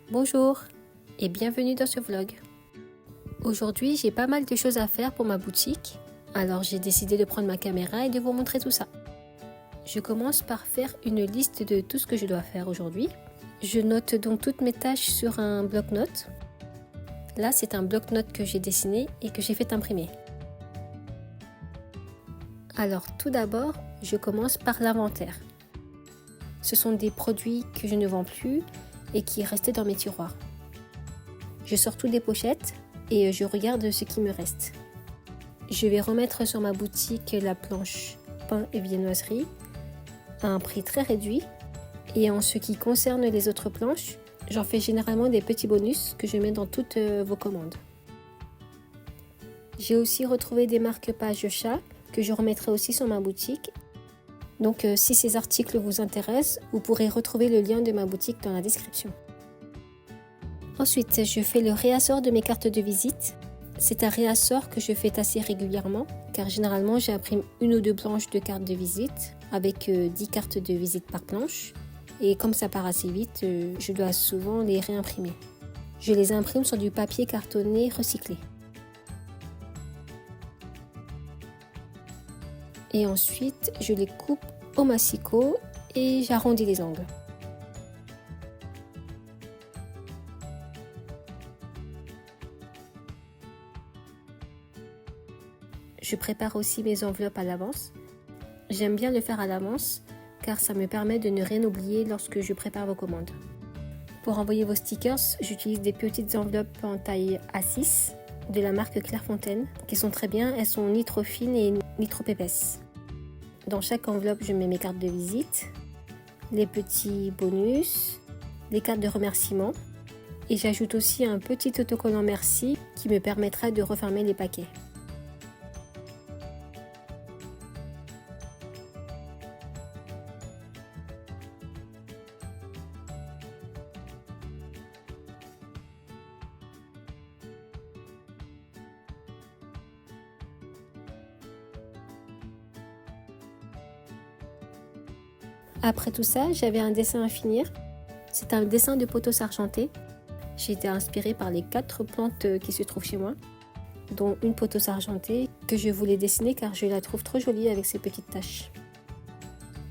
Bonjour et bienvenue dans ce vlog. Aujourd'hui, j'ai pas mal de choses à faire pour ma boutique, alors j'ai décidé de prendre ma caméra et de vous montrer tout ça. Je commence par faire une liste de tout ce que je dois faire aujourd'hui. Je note donc toutes mes tâches sur un bloc-notes. Là, c'est un bloc-notes que j'ai dessiné et que j'ai fait imprimer. Alors tout d'abord, je commence par l'inventaire. Ce sont des produits que je ne vends plus et qui restaient dans mes tiroirs. Je sors toutes les pochettes et je regarde ce qui me reste. Je vais remettre sur ma boutique la planche pain et viennoiserie à un prix très réduit. Et en ce qui concerne les autres planches, j'en fais généralement des petits bonus que je mets dans toutes vos commandes. J'ai aussi retrouvé des marque-pages chat que je remettrai aussi sur ma boutique. Donc si ces articles vous intéressent, vous pourrez retrouver le lien de ma boutique dans la description. Ensuite, je fais le réassort de mes cartes de visite. C'est un réassort que je fais assez régulièrement, car généralement j'imprime une ou deux planches de cartes de visite, avec 10 cartes de visite par planche. Et comme ça part assez vite, je dois souvent les réimprimer. Je les imprime sur du papier cartonné recyclé. Et ensuite, je les coupe au massicot et j'arrondis les angles. Je prépare aussi mes enveloppes à l'avance. J'aime bien le faire à l'avance car ça me permet de ne rien oublier lorsque je prépare vos commandes. Pour envoyer vos stickers, j'utilise des petites enveloppes en taille A6 de la marque Clairefontaine qui sont très bien, elles sont ni trop fines et ni trop épaisses. Dans chaque enveloppe, je mets mes cartes de visite, les petits bonus, les cartes de remerciement et j'ajoute aussi un petit autocollant merci qui me permettra de refermer les paquets. Après tout ça, j'avais un dessin à finir. C'est un dessin de pothos argenté. J'ai été inspirée par les 4 plantes qui se trouvent chez moi, dont une pothos argentée que je voulais dessiner car je la trouve trop jolie avec ses petites taches.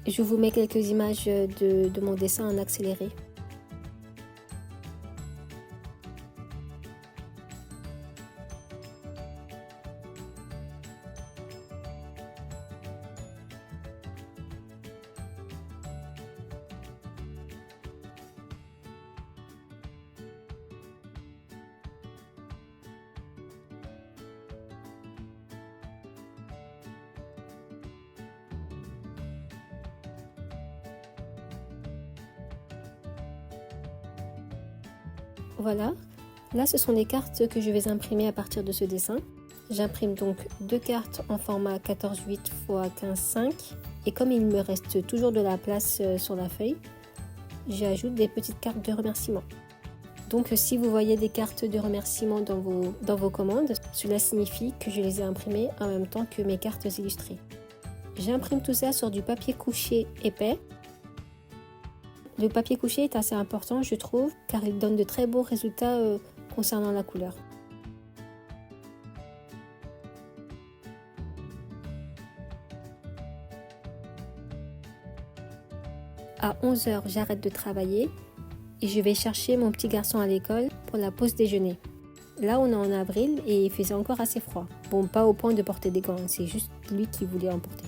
Je vous mets quelques images de mon dessin en accéléré. Voilà, là ce sont les cartes que je vais imprimer à partir de ce dessin. J'imprime donc 2 cartes en format 14,8 x 15,5 et comme il me reste toujours de la place sur la feuille, j'ajoute des petites cartes de remerciement. Donc si vous voyez des cartes de remerciement dans vos commandes, cela signifie que je les ai imprimées en même temps que mes cartes illustrées. J'imprime tout ça sur du papier couché épais. Le papier couché est assez important, je trouve, car il donne de très beaux résultats concernant la couleur. À 11h, j'arrête de travailler et je vais chercher mon petit garçon à l'école pour la pause déjeuner. Là, on est en avril et il faisait encore assez froid. Bon, pas au point de porter des gants, c'est juste lui qui voulait en porter.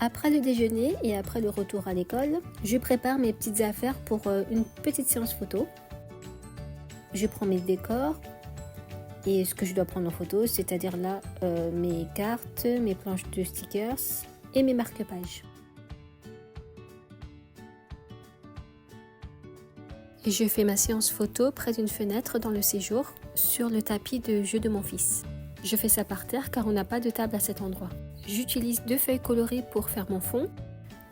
Après le déjeuner et après le retour à l'école, je prépare mes petites affaires pour une petite séance photo. Je prends mes décors et ce que je dois prendre en photo, c'est-à-dire là mes cartes, mes planches de stickers et mes marque-pages. Je fais ma séance photo près d'une fenêtre dans le séjour, sur le tapis de jeu de mon fils. Je fais ça par terre car on n'a pas de table à cet endroit. J'utilise 2 feuilles colorées pour faire mon fond.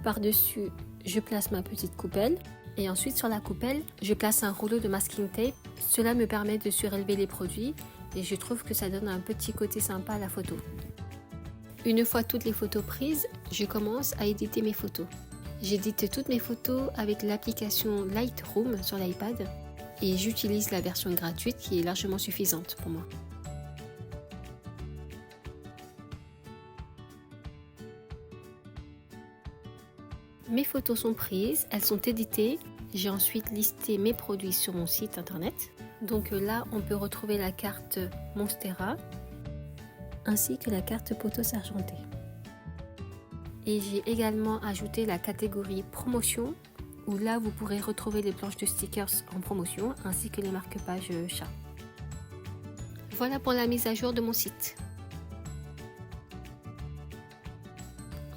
Par-dessus, je place ma petite coupelle. Et ensuite, sur la coupelle, je place un rouleau de masking tape. Cela me permet de surélever les produits et je trouve que ça donne un petit côté sympa à la photo. Une fois toutes les photos prises, je commence à éditer mes photos. J'édite toutes mes photos avec l'application Lightroom sur l'iPad et j'utilise la version gratuite qui est largement suffisante pour moi. Mes photos sont prises, elles sont éditées. J'ai ensuite listé mes produits sur mon site internet. Donc là, on peut retrouver la carte Monstera ainsi que la carte Pothos argentée. Et j'ai également ajouté la catégorie promotion où là vous pourrez retrouver les planches de stickers en promotion ainsi que les marque-pages chat. Voilà pour la mise à jour de mon site.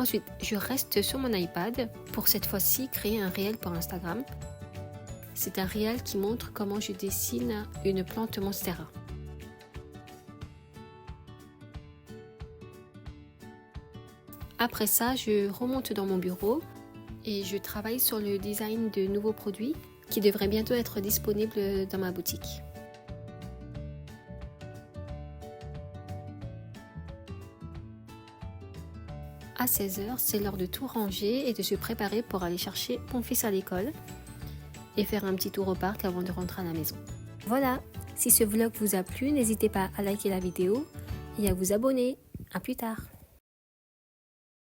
Ensuite, je reste sur mon iPad pour cette fois-ci créer un réel pour Instagram. C'est un réel qui montre comment je dessine une plante Monstera. Après ça, je remonte dans mon bureau et je travaille sur le design de nouveaux produits qui devraient bientôt être disponibles dans ma boutique. À 16h, c'est l'heure de tout ranger et de se préparer pour aller chercher mon fils à l'école et faire un petit tour au parc avant de rentrer à la maison. Voilà, si ce vlog vous a plu, n'hésitez pas à liker la vidéo et à vous abonner. À plus tard.